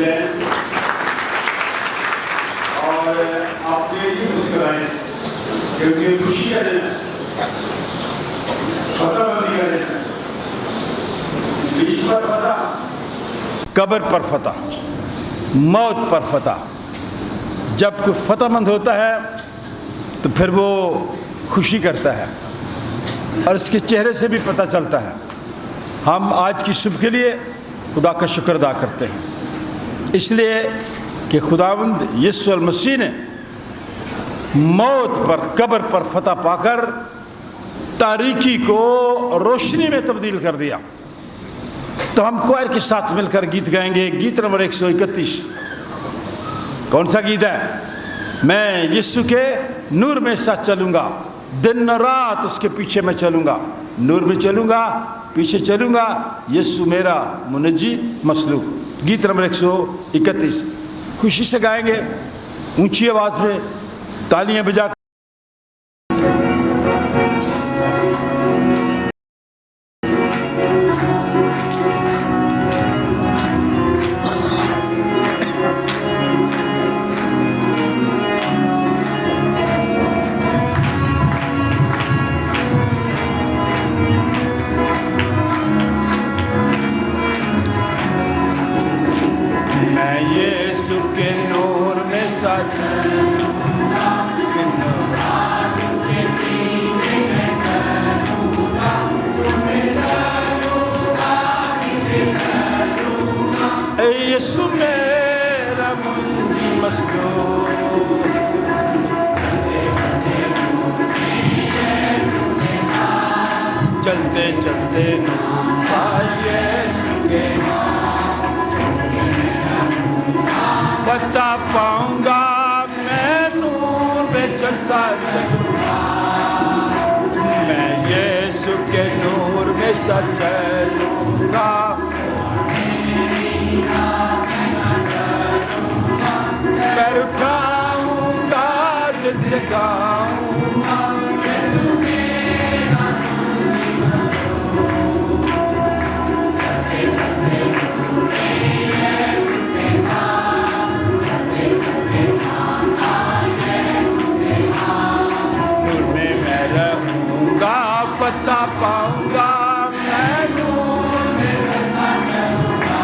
جائے اور آپ تیزی مسکرائیں کیونکہ خوشی کا دن ہے، فتح بندی کا دن ہے، بیچ پر فتح، قبر پر فتح، موت پر فتح۔ جب کوئی فتح مند ہوتا ہے تو پھر وہ خوشی کرتا ہے اور اس کے چہرے سے بھی پتہ چلتا ہے۔ ہم آج کی صبح کے لیے خدا کا شکر ادا کرتے ہیں، اس لیے کہ خداوند یسوع المسیح نے موت پر، قبر پر فتح پا کر تاریکی کو روشنی میں تبدیل کر دیا۔ تو ہم کوائر کے ساتھ مل کر گیت گائیں گے، گیت نمبر 131۔ کون سا گیت ہے؟ میں یسوع کے نور میں ساتھ چلوں گا، دن رات اس کے پیچھے میں چلوں گا، نور میں چلوں گا، پیچھے چلوں گا، یسوع میرا منجی مسلوب۔ گیت نمبر 131 خوشی سے گائیں گے، اونچی آواز میں تالیاں بجا کر۔ یسوع میرا منجی مسلوب، چلتے چلتے فتح پاؤں گا، میں نور میں چلتا چلوں گا، میں یسوع کے نور میں ساتھ چلوں گا، پیر اٹھاؤں گا، دل سے گاؤں گا، نور میں میں رہوں گا، فتح پاؤں گا، میں نور میں رہوں گا،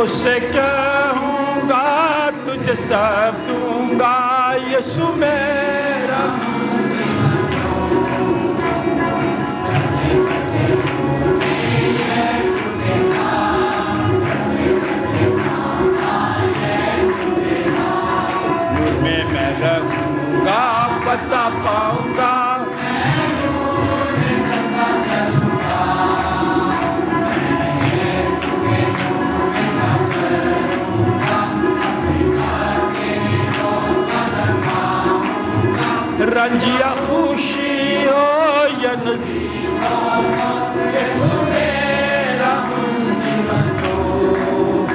اس سے کہوں گا تجھے سب دوں گا، یسوع میرا نور میں میں رہوں گا، فتح پاؤں گا، رنج یا خوشی ہو یا نصیب ہو، یسوع میرا منجی مسلوب،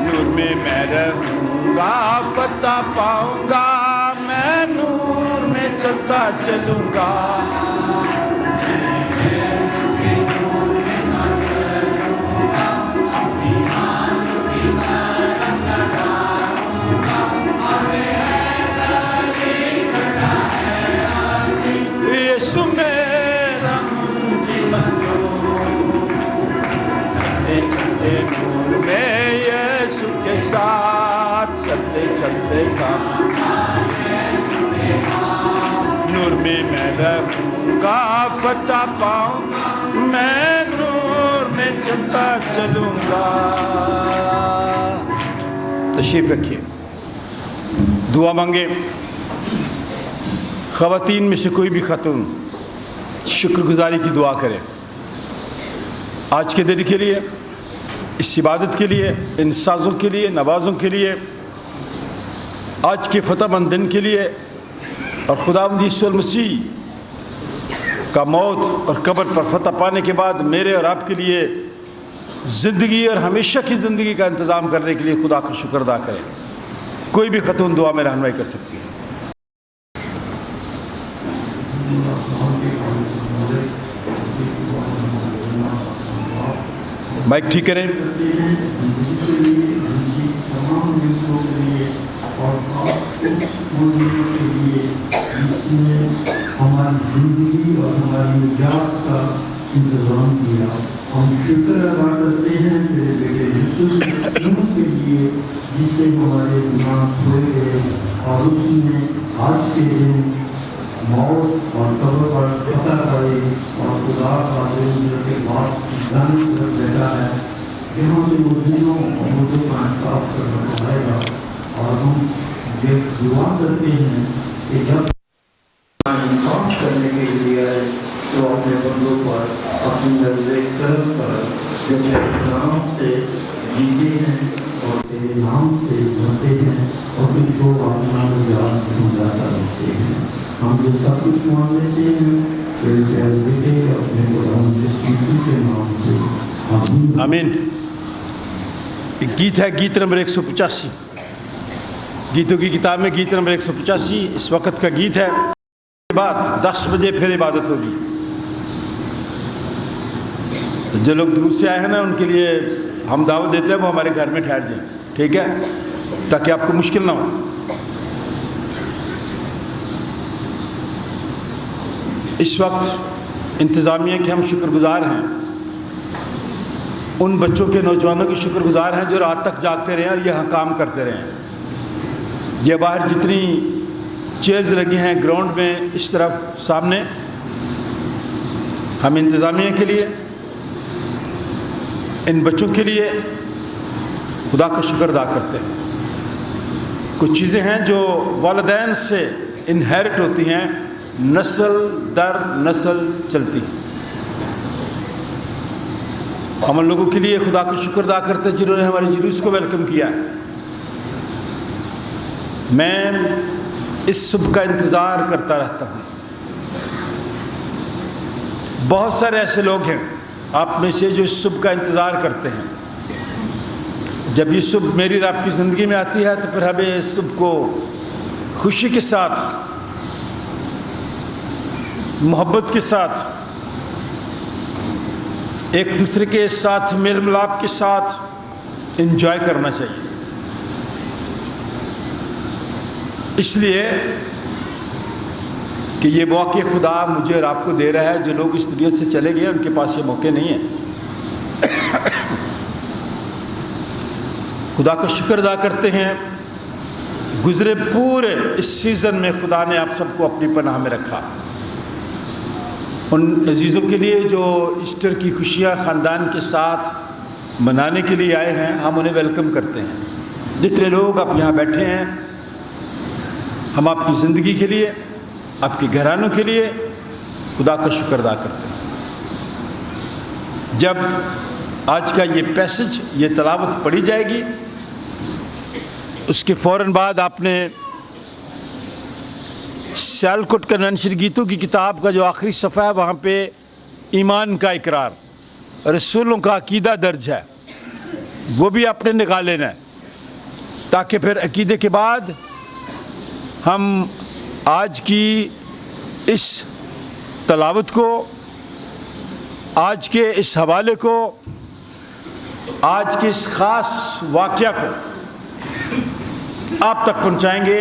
نور میں میں رہوں گا، فتح پاؤں گا، میں نور میں چلتا چلوں گا، یسوع میرا منجی مسلوب، چلتے چلتے نور میں یسوع کے ساتھ، چلتے چلتے نور میں میں رہوں گا، فتح پاؤں گا، میں نور میں چلتا چلوں گا۔ تشریف رکھیے، دعا مانگے۔ خواتین میں سے کوئی بھی خاتون شکر گزاری کی دعا کرے آج کے دن کے لیے، اس عبادت کے لیے، ان سازوں کے لیے، نوازوں کے لیے، آج کے فتح مند دن کے لیے، اور خداوند یسوع المسیح کا موت اور قبر پر فتح پانے کے بعد میرے اور آپ کے لیے زندگی اور ہمیشہ کی زندگی کا انتظام کرنے کے لیے خدا کا شکر ادا کریں. کوئی بھی خاتون دعا میں رہنمائی کر سکتی ہے. مائک ٹھیک کریں. ہماری زندگی اور ہماری نجات کا انتظام کیا. ہم شکر ادا کرتے ہیں میرے بیٹے یوسف کے لیے جس سے ہمارے دماغ کھوئے گئے اور اس نے آج کے دن موت اور قبر پر فتح پائی اور خدا کا دل کے بعد جانے پر بیٹھا ہے جہاں سے وہ دنوں اور مردوں کا انصاف کرنا پڑے گا. اور ہم یہ دعا کرتے ہیں کہ جب انصاف کرنے کے لیے آئے تو اپنے بندوں پر اپنی نظر کرم پر جو تیرے نام سے جیتے ہیں اور تیرے نام سے مرتے ہیں اور تم کو اپنا یاد سمجھاتا رہتے ہیں. ہم جو سب کچھ مان لیتے ہیں تیرے پیارے بیٹے اپنے قرآن کے نام سے آمین. ایک گیت ہے، گیت نمبر 185، گیتوں کی کتاب میں گیت نمبر 185 اس وقت کا گیت ہے. بعد 10 بجے پھر عبادت ہوگی. جو لوگ دور سے آئے ہیں نا ان کے لیے ہم دعوت دیتے ہیں وہ ہمارے گھر میں ٹھہر جائیں، ٹھیک ہے، تاکہ آپ کو مشکل نہ ہو. اس وقت انتظامیہ کے ہم شکر گزار ہیں، ان بچوں کے نوجوانوں کے شکر گزار ہیں جو رات تک جاگتے رہے اور یہاں کام کرتے رہے. یہ باہر جتنی چیئرز لگی ہیں گراؤنڈ میں اس طرف سامنے، ہم انتظامیہ کے لیے، ان بچوں کے لیے خدا کا شکر ادا کرتے ہیں. کچھ چیزیں ہیں جو والدین سے انہیرٹ ہوتی ہیں، نسل در نسل چلتی ہیں. ہم ان لوگوں کے لیے خدا کا شکر ادا کرتے ہیں جنہوں نے ہمارے جلوس کو ویلکم کیا ہے. میں اس صبح کا انتظار کرتا رہتا ہوں. بہت سارے ایسے لوگ ہیں آپ میں سے جو اس صبح کا انتظار کرتے ہیں. جب یہ صبح میری اور آپ کی زندگی میں آتی ہے تو پھر ہمیں اس صبح کو خوشی کے ساتھ، محبت کے ساتھ، ایک دوسرے کے ساتھ میل ملاپ کے ساتھ انجوائے کرنا چاہیے. اس لیے کہ یہ موقع خدا مجھے اور آپ کو دے رہا ہے. جو لوگ اس دنیا سے چلے گئے ان کے پاس یہ موقع نہیں ہے. خدا کا شکر ادا کرتے ہیں. گزرے پورے اس سیزن میں خدا نے آپ سب کو اپنی پناہ میں رکھا. ان عزیزوں کے لیے جو ایسٹر کی خوشیاں خاندان کے ساتھ منانے کے لیے آئے ہیں، ہم انہیں ویلکم کرتے ہیں. جتنے لوگ آپ یہاں بیٹھے ہیں، ہم آپ کی زندگی کے لیے، آپ کے گھرانوں کے لیے خدا کا شکر ادا کرتے ہیں. جب آج کا یہ پیسج، یہ تلاوت پڑھی جائے گی، اس کے فوراً بعد آپ نے سیالکوٹ کنونشن گیتوں کی کتاب کا جو آخری صفحہ ہے وہاں پہ ایمان کا اقرار، رسولوں کا عقیدہ درج ہے، وہ بھی آپ نے نکال لینا ہے، تاکہ پھر عقیدے کے بعد ہم آج کی اس تلاوت کو، آج کے اس حوالے کو، آج کے اس خاص واقعہ کو آپ تک پہنچائیں گے،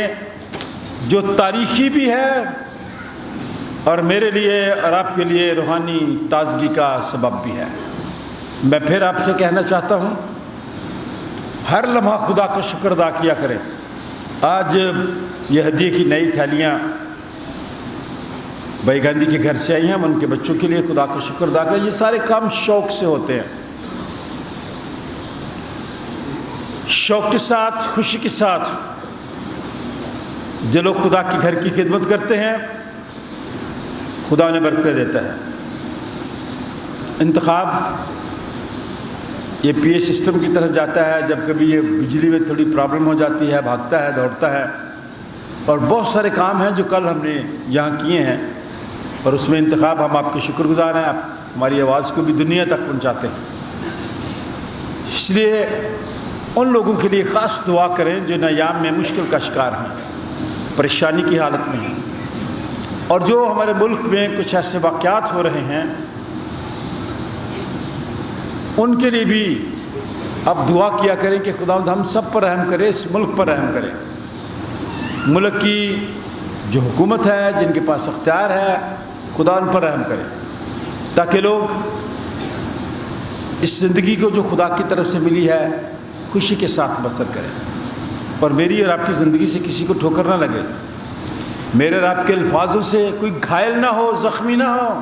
جو تاریخی بھی ہے اور میرے لیے اور آپ کے لیے روحانی تازگی کا سبب بھی ہے. میں پھر آپ سے کہنا چاہتا ہوں، ہر لمحہ خدا کا شکر ادا کیا کریں. آج یہ ہدیے کی نئی تھیلیاں بھائی گاندھی کے گھر سے آئی ہیں، ہم ان کے بچوں کے لیے خدا کا شکر ادا کریں. یہ سارے کام شوق سے ہوتے ہیں، شوق کے ساتھ، خوشی کے ساتھ. جو لوگ خدا کے گھر کی خدمت کرتے ہیں خدا انہیں برکتیں دیتا ہے. انتخاب یہ پی اے سسٹم کی طرف جاتا ہے. جب کبھی یہ بجلی میں تھوڑی پرابلم ہو جاتی ہے، بھاگتا ہے، دوڑتا ہے. اور بہت سارے کام ہیں جو کل ہم نے یہاں کیے ہیں. اور اس میں انتخاب ہم آپ کے شکر گزار ہیں. آپ ہماری آواز کو بھی دنیا تک پہنچاتے ہیں. اس لیے ان لوگوں کے لیے خاص دعا کریں جو ایام میں مشکل کا شکار ہیں, پریشانی کی حالت میں ہیں, اور جو ہمارے ملک میں کچھ ایسے واقعات ہو رہے ہیں ان کے لیے بھی آپ دعا کیا کریں کہ خداوند ہم سب پر رحم کرے, اس ملک پر رحم کرے. ملک کی جو حکومت ہے, جن کے پاس اختیار ہے, خدا ان پر رحم کرے تاکہ لوگ اس زندگی کو جو خدا کی طرف سے ملی ہے خوشی کے ساتھ بسر کریں, اور میری اور آپ کی زندگی سے کسی کو ٹھوکر نہ لگے, میرے اور آپ کے الفاظوں سے کوئی گھائل نہ ہو, زخمی نہ ہو,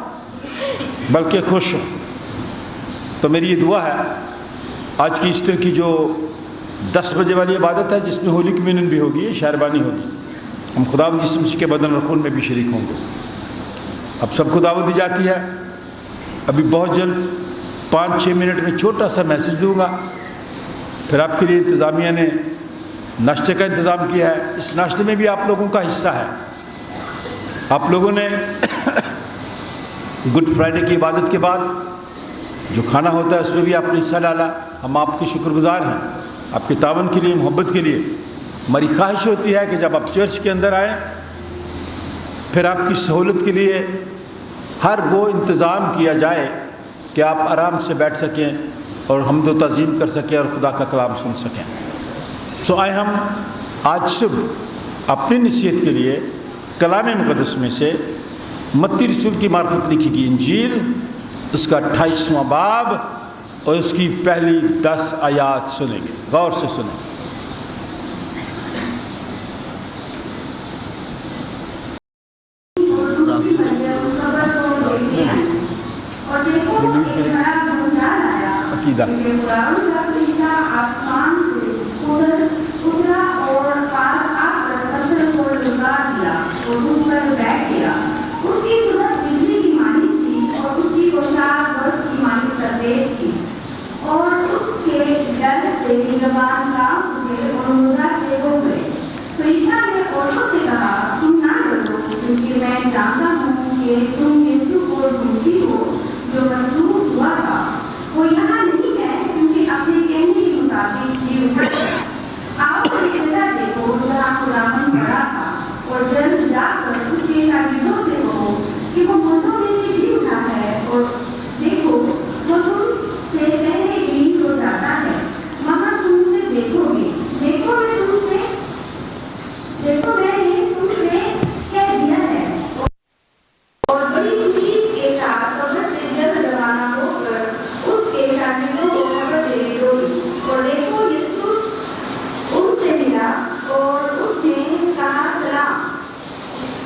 بلکہ خوش ہو. تو میری یہ دعا ہے آج کی ایسٹر کی جو 10 بجے والی عبادت ہے جس میں ہولی کمیونن بھی ہوگی, شہربانی ہوگی, ہم خدا یسوع مسیح کے بدن اور خون میں بھی شریک ہوں گے. اب سب کو دعوت دی جاتی ہے. ابھی بہت جلد 5-6 منٹ میں چھوٹا سا میسج دوں گا, پھر آپ کے لیے انتظامیہ نے ناشتے کا انتظام کیا ہے. اس ناشتے میں بھی آپ لوگوں کا حصہ ہے. آپ لوگوں نے گڈ فرائیڈے کی عبادت کے بعد جو کھانا ہوتا ہے اس میں بھی آپ نے حصہ ڈالا. ہم آپ کے شکر گزار ہیں, آپ کے تعاون کے لیے, محبت کے لیے. ہماری خواہش ہوتی ہے کہ جب آپ چرچ کے اندر آئیں پھر آپ کی سہولت کے لیے ہر وہ انتظام کیا جائے کہ آپ آرام سے بیٹھ سکیں اور حمد و تعظیم کر سکیں اور خدا کا کلام سن سکیں. سو آئے ہم آج صبح اپنی نصیحت کے لیے کلام مقدس میں سے متی رسول کی معرفت لکھی گئی انجیل, اس کا 28واں باب اور اس کی پہلی 10 آیات سنیں گے. غور سے سنیں. عقیدہ اور اس کے ڈر سے زبان کام ہوئے اور مردہ سے ہو گئے. تو عیسیٰ نے عورتوں سے کہا, تم نہ ڈرو, کیونکہ میں جانتا ہوں کہ تم یسوع کو ڈھونڈتی ہو جو مصلوب ہوا تھا. وہ یہاں نہیں ہے کیونکہ اپنے کہنے کے مطابق جی اٹھا ہے. آؤ یہ جگہ دیکھو جہاں خداوند کھڑا تھا, اور جلد جا کر اس کے شاگردوں سے کہو کہ وہ مردوں میں سے جی اٹھا ہے, اور دیکھو وہ تم سے پہلے ہی ہو جاتا ہے. وہاں تم سے دیکھو گے. دیکھو میں نے تم سے کہہ دیا ہے. اور بڑی خوشی کے ساتھ قبر سے جلد روانہ ہو کر اس کے شاگردوں کو خبر دے دوڑی. اور دیکھو یسوع ان سے ملا اور اس نے کہا, سلام.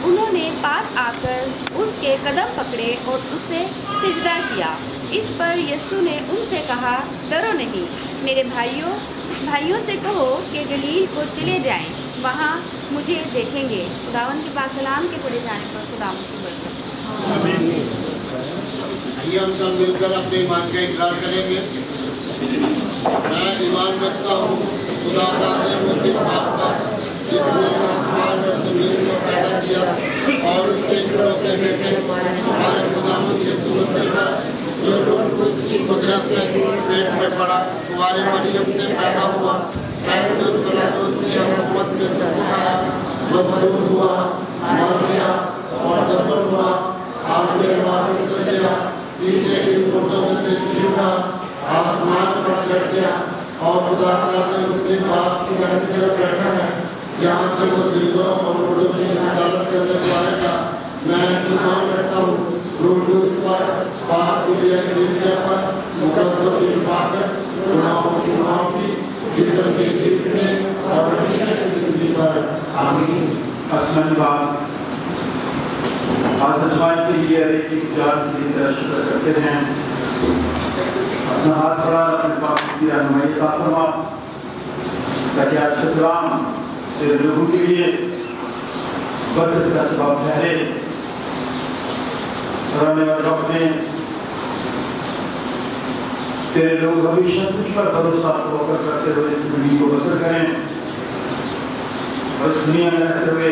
انہوں نے پاس آ کر اس کے قدم پکڑے اور اسے سجدہ کیا. اس پر یسوع نے ان سے کہا, ڈرو نہیں. میرے بھائیوں سے کہو کہ گلیل کو چلے جائیں, وہاں مجھے دیکھیں گے. خداوند کے پاک کلام کے پڑھے جانے پر خداوند کی برکت. آئیے ہم سب مل کر اپنے ایمان کا اقرار کریں گے. میں ایمان رکھتا ہوں خدا تعالی نے مجھے باپ کا آسمان اور زمین کو پیدا کیا اور اس کے اکلوتے بیٹے ہمارے خداوند یسوع مسیح کا جو روح القدس کی قدرت سے پیٹ میں پڑا, ہماری مریم سے پیدا ہوا, پہلے صلاۃ سے حکومت میں اٹھایا, مصلوب ہوا, مر گیا اور دفن ہوا, آخر بعد اتر گیا, تیسرے دن مردوں میں سے جی اٹھا, آسمان پر چڑھ گیا اور خدا تعالی نے اپنے باپ کی طرف بیٹھا ہے, جہاں سے وہ زندوں اور مردوں کی عدالت کرنے کو آئے گا. میں ایمان رکھتا ہوں روح القدس پر, پاک کلیسیا پر, مقدسوں کی حفاظت, گناہوں کی معافی, جسم کے جیتنے اور ہمیشہ کی زندگی پر. آمین. آسمان باپ آج ازمائش کے لیے ایک جان کی طرح شکر کرتے ہیں. اپنا ہاتھ بڑھا اپنے پاک کی رہنمائی کا فرما تاکہ آج کلام تیرے لوگوں کے لیے برکت کا سبب ٹھہرے. اور آنے والے وقت میں تیرے لوگ ہمیشہ تجھ پر بھروسہ ہو کر کرتے ہوئے اس زندگی کو بسر کریں, اور اس دنیا میں رہتے ہوئے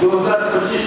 2025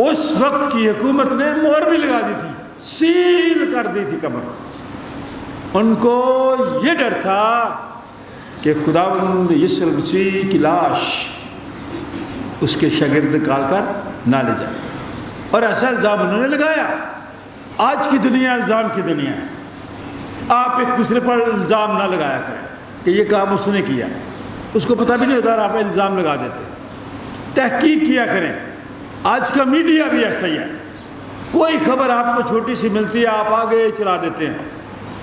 اس وقت کی حکومت نے مہر بھی لگا دی تھی، سیل کر دی تھی قبر۔ ان کو یہ ڈر تھا کہ خداوند یسوع مسیح کی لاش اس کے شاگرد نکال کر نہ لے جائے، اور ایسا الزام انہوں نے لگایا۔ آج کی دنیا الزام کی دنیا ہے، آپ ایک دوسرے پر الزام نہ لگایا کریں کہ یہ کام اس نے کیا، اس کو پتہ بھی نہیں ہوتا اور آپ الزام لگا دیتے ہیں۔ تحقیق کیا کریں۔ آج کا میڈیا بھی ایسا ہی ہے، کوئی خبر آپ کو چھوٹی سی ملتی ہے آپ آگے چلا دیتے ہیں۔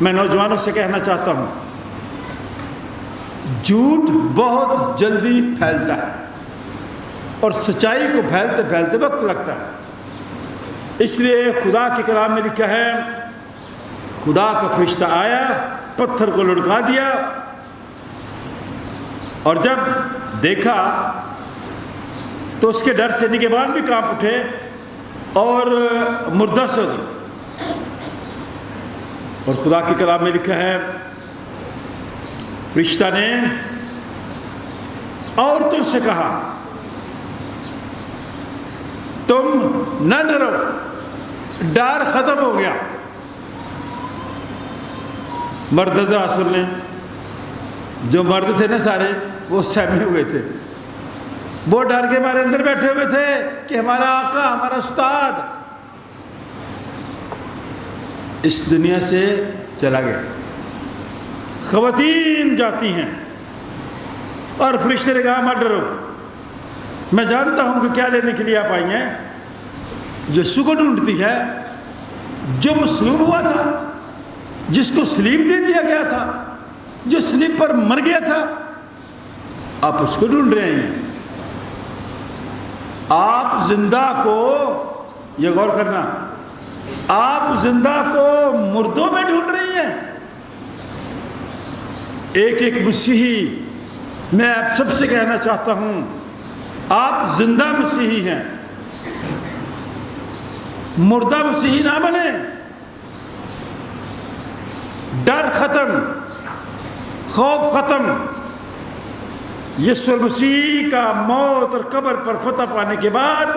میں نوجوانوں سے کہنا چاہتا ہوں، جھوٹ بہت جلدی پھیلتا ہے اور سچائی کو پھیلتے پھیلتے وقت لگتا ہے۔ اس لیے خدا کے کلام میں لکھا ہے، خدا کا فرشتہ آیا، پتھر کو لڑکا دیا، اور جب دیکھا تو اس کے ڈر سے نگہبان بھی کانپ اٹھے اور مردہ سو گئے۔ اور خدا کے کلام میں لکھا ہے، فرشتہ نے عورتوں سے کہا، تم نہ ڈرو، ڈر ختم ہو گیا۔ مرد رسول نے، جو مرد تھے نا سارے، وہ سہمے ہوئے تھے، وہ ڈر کے مارے اندر بیٹھے ہوئے تھے کہ ہمارا آقا، ہمارا استاد اس دنیا سے چلا گیا۔ خواتین جاتی ہیں اور فرشتے نے کہا، مت ڈرو، میں جانتا ہوں کہ کیا لینے کے لیے آپ آئی ہیں۔ یسوع کو ڈھونڈتی ہے، جو مصلوب ہوا تھا، جس کو صلیب دے دیا گیا تھا، جو صلیب پر مر گیا تھا، آپ اس کو ڈھونڈ رہے ہیں۔ آپ زندہ کو، یہ غور کرنا، آپ زندہ کو مردوں میں ڈھونڈ رہی ہیں۔ ایک مسیحی، میں آپ سب سے کہنا چاہتا ہوں، آپ زندہ مسیحی ہیں، مردہ مسیحی نہ بنے۔ ڈر ختم، خوف ختم۔ یسوع مسیح کا موت اور قبر پر فتح پانے کے بعد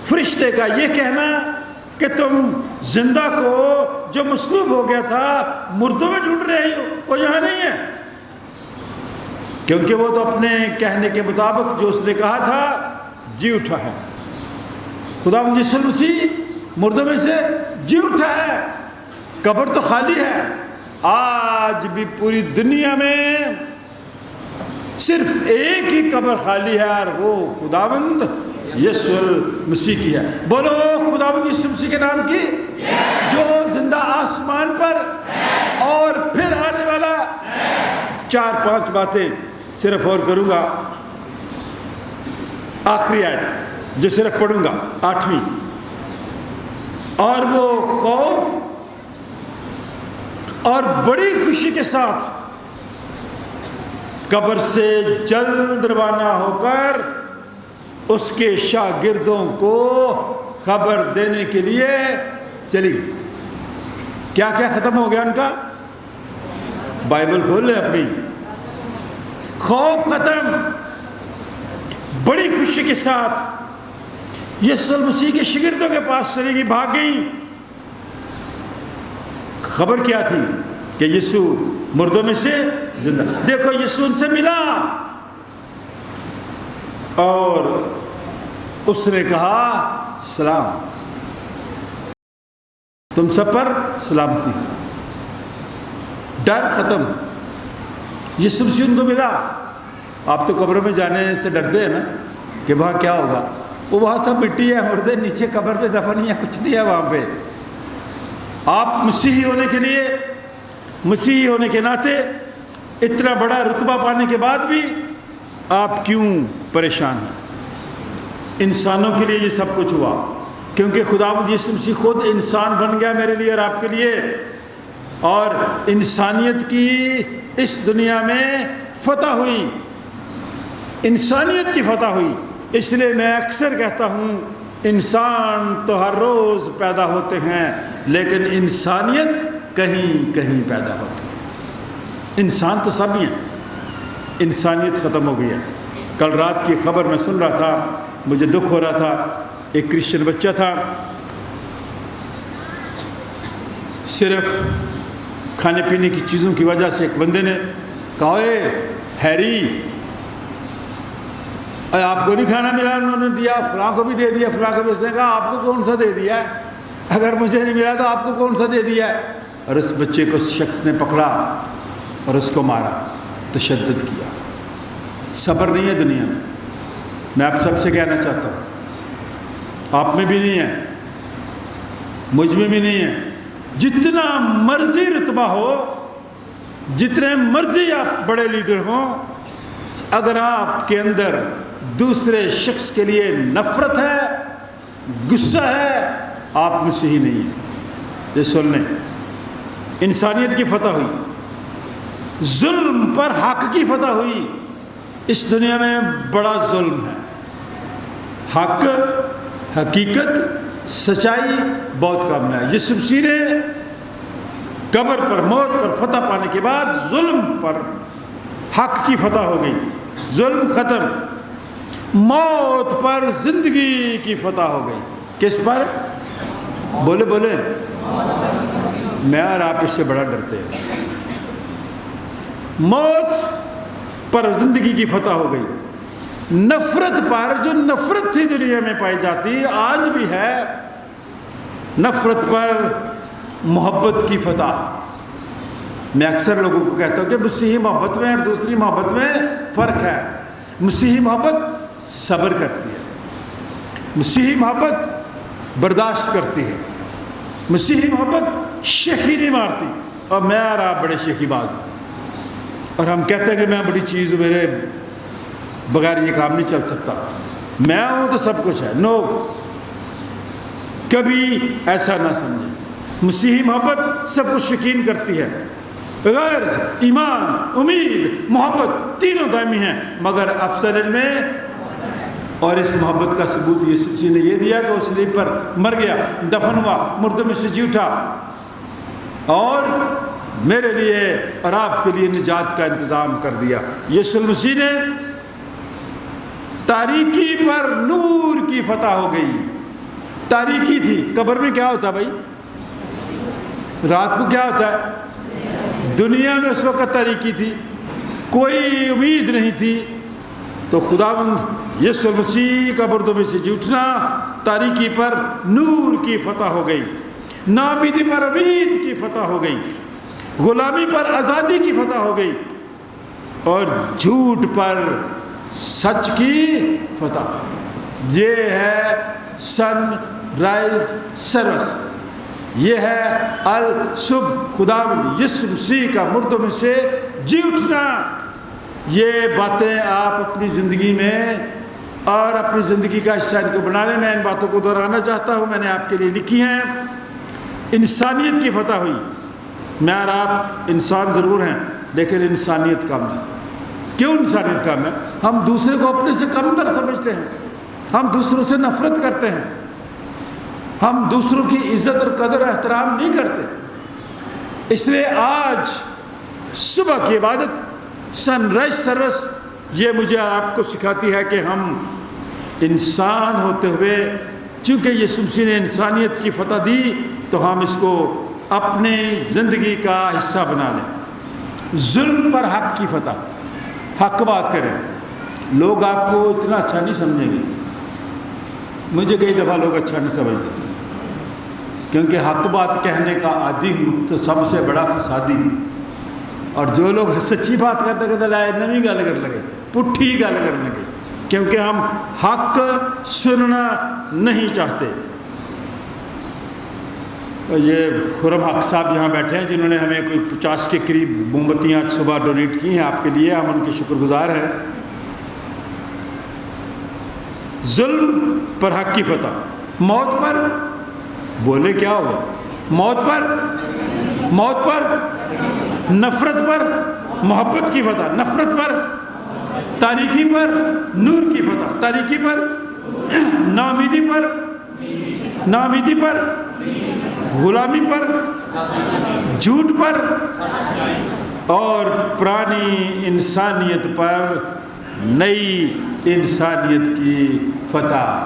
فرشتے کا یہ کہنا کہ تم زندہ کو جو مصلوب ہو گیا تھا مردوں میں ڈھونڈ رہے ہو، وہ یہاں نہیں ہے، کیونکہ وہ تو اپنے کہنے کے مطابق جو اس نے کہا تھا جی اٹھا ہے۔ خدا یسوع مسیح مردوں میں سے جی اٹھا ہے، قبر تو خالی ہے۔ آج بھی پوری دنیا میں صرف ایک ہی قبر خالی ہے، اور وہ خداوند یسوع مسیح کی ہے۔ بولو خداوند یسوع مسیح کے نام کی، جو زندہ آسمان پر اور پھر آنے والا۔ 4-5 باتیں صرف اور کروں گا، آخری آیت جو صرف پڑھوں گا، 8ویں۔ اور وہ خوف اور بڑی خوشی کے ساتھ قبر سے جلد روانہ ہو کر اس کے شاگردوں کو خبر دینے کے لیے چلی گئی۔ کیا کیا ختم ہو گیا ان کا؟ بائبل کھول لیں اپنی۔ خوف ختم، بڑی خوشی کے ساتھ یسوع مسیح کے شاگردوں کے پاس چلی گئی، بھاگ گئی۔ خبر کیا تھی؟ کہ یسوع مردوں میں سے زندہ۔ دیکھو یسوع ان سے ملا اور اس نے کہا، سلام، تم سب پر سلامتی۔ ڈر ختم۔ یسوع مسیح ان کو ملا۔ آپ تو قبروں میں جانے سے ڈرتے ہیں نا کہ وہاں کیا ہوگا، وہ وہاں سب مٹی ہے، مردے نیچے قبر پہ دفن نہیں ہے، کچھ نہیں ہے وہاں پہ۔ آپ مسیحی ہونے کے لیے، مسیحی ہونے کے ناطے اتنا بڑا رتبہ پانے کے بعد بھی آپ کیوں پریشان ہیں؟ انسانوں کے لیے یہ سب کچھ ہوا، کیونکہ خداوند یسوع مسیح خود انسان بن گیا میرے لیے اور آپ کے لیے، اور انسانیت کی اس دنیا میں فتح ہوئی، انسانیت کی فتح ہوئی۔ اس لیے میں اکثر کہتا ہوں، انسان تو ہر روز پیدا ہوتے ہیں، لیکن انسانیت کہیں کہیں پیدا ہوتی ہے۔ انسان تو سب ہی ہیں، انسانیت ختم ہو گئی ہے۔ کل رات کی خبر میں سن رہا تھا، مجھے دکھ ہو رہا تھا ایک کرسچن بچہ تھا، صرف کھانے پینے کی چیزوں کی وجہ سے ایک بندے نے کہا، اے ہیری، آپ کو نہیں کھانا ملا؟ انہوں نے دیا، فلاں کو بھی دے دیا، فلاں کو بھی۔ اس نے کہا آپ کو کون سا دے دیا ہے؟ اگر مجھے نہیں ملا تو آپ کو کون سا دے دیا ہے؟ اور اس بچے کو اس شخص نے پکڑا اور اس کو مارا، تشدد کیا۔ صبر نہیں ہے دنیا میں آپ سب سے کہنا چاہتا ہوں، آپ میں بھی نہیں ہے، مجھ میں بھی نہیں ہے۔ جتنا مرضی رتبہ ہو، جتنے مرضی آپ بڑے لیڈر ہوں، اگر آپ کے اندر دوسرے شخص کے لیے نفرت ہے، غصہ ہے، آپ مسیحی نہیں ہیں۔ یہ سن لیں، انسانیت کی فتح ہوئی، ظلم پر حق کی فتح ہوئی۔ اس دنیا میں بڑا ظلم ہے، حق، حقیقت، سچائی بہت کم ہے۔ یسوع مسیح نے قبر پر، موت پر فتح پانے کے بعد ظلم پر حق کی فتح ہو گئی، ظلم ختم، موت پر زندگی کی فتح ہو گئی۔ کس پر؟ بولے بولے، میں اور آپ اس سے بڑا ڈرتے ہیں۔ موت پر زندگی کی فتح ہو گئی۔ نفرت پر، جو نفرت تھی دنیا میں پائی جاتی، آج بھی ہے، نفرت پر محبت کی فتح۔ میں اکثر لوگوں کو کہتا ہوں کہ مسیحی محبت میں اور دوسری محبت میں فرق ہے۔ مسیحی محبت صبر کرتی ہے، مسیحی محبت برداشت کرتی ہے، مسیحی محبت شیخی نہیں مارتی۔ اور میں اور آپ بڑے شیخی باز ہیں، اور ہم کہتے ہیں کہ میں بڑی چیز، میرے بغیر یہ کام نہیں چل سکتا، میں ہوں تو سب کچھ ہے۔ نو، کبھی ایسا نہ سمجھیں۔ مسیحی محبت سب کچھ یقین کرتی ہے، غرض، ایمان، امید، محبت تینوں دائمی ہیں، مگر افضل میں۔ اور اس محبت کا ثبوت یسوع مسیح نے یہ دیا کہ وہ صلیب پر مر گیا، دفن ہوا، مردوں میں سے جی اٹھا، اور میرے لیے اور آپ کے لیے نجات کا انتظام کر دیا۔ یسوع مسیح نے تاریکی پر نور کی فتح ہو گئی۔ تاریکی تھی، قبر میں کیا ہوتا بھائی؟ رات کو کیا ہوتا ہے؟ دنیا میں اس وقت تاریکی تھی، کوئی امید نہیں تھی، تو خداوند یسوع مسیح کا مردوں میں سے جی اٹھنا، تاریکی پر نور کی فتح ہو گئی، ناامیدی پر امید کی فتح ہو گئی، غلامی پر آزادی کی فتح ہو گئی، اور جھوٹ پر سچ کی فتح۔ یہ ہے سن رائز سروس، یہ ہے الصبح خداوند یسوع مسیح کا مردوں میں سے جی اٹھنا۔ یہ باتیں آپ اپنی زندگی میں اور اپنی زندگی کا حصہ ان کو بنا لیں۔ میں ان باتوں کو دہرانا چاہتا ہوں، میں نے آپ کے لیے لکھی ہیں۔ انسانیت کی فتح ہوئی۔ میں اور آپ انسان ضرور ہیں، لیکن انسانیت کم ہے۔ کیوں انسانیت کم ہے؟ ہم دوسرے کو اپنے سے کم تر سمجھتے ہیں، ہم دوسروں سے نفرت کرتے ہیں، ہم دوسروں کی عزت اور قدر احترام نہیں کرتے۔ اس لیے آج صبح کی عبادت، سن رائز سروس، یہ مجھے آپ کو سکھاتی ہے کہ ہم انسان ہوتے ہوئے، چونکہ یسوع مسیح نے انسانیت کی فتح دی، تو ہم اس کو اپنے زندگی کا حصہ بنا لیں۔ ظلم پر حق کی فتح، حق بات کریں۔ لوگ آپ کو اتنا اچھا نہیں سمجھیں گے، مجھے کئی دفعہ لوگ اچھا نہیں سمجھتے، کیونکہ حق بات کہنے کا عادی ہوں تو سب سے بڑا فسادی ہوں۔ اور جو لوگ سچی بات کرتے کہتے لائے نوی گل کر لگے، پٹھی گل کر لگے، کیونکہ ہم حق سننا نہیں چاہتے۔ یہ خرم حق صاحب یہاں بیٹھے ہیں، جنہوں نے ہمیں کوئی 50 کے قریب موم بتیاں صبح ڈونیٹ کی ہیں آپ کے لیے، ہم ان کے شکر گزار ہیں۔ ظلم پر حق کی فتح، موت پر، بولے کیا ہوا؟ موت پر نفرت پر محبت کی فتح، نفرت پر تاریکی پر نور کی فتح، تاریکی پر ناامیدی پر غلامی پر، جھوٹ پر، اور پرانی انسانیت پر نئی انسانیت کی فتح۔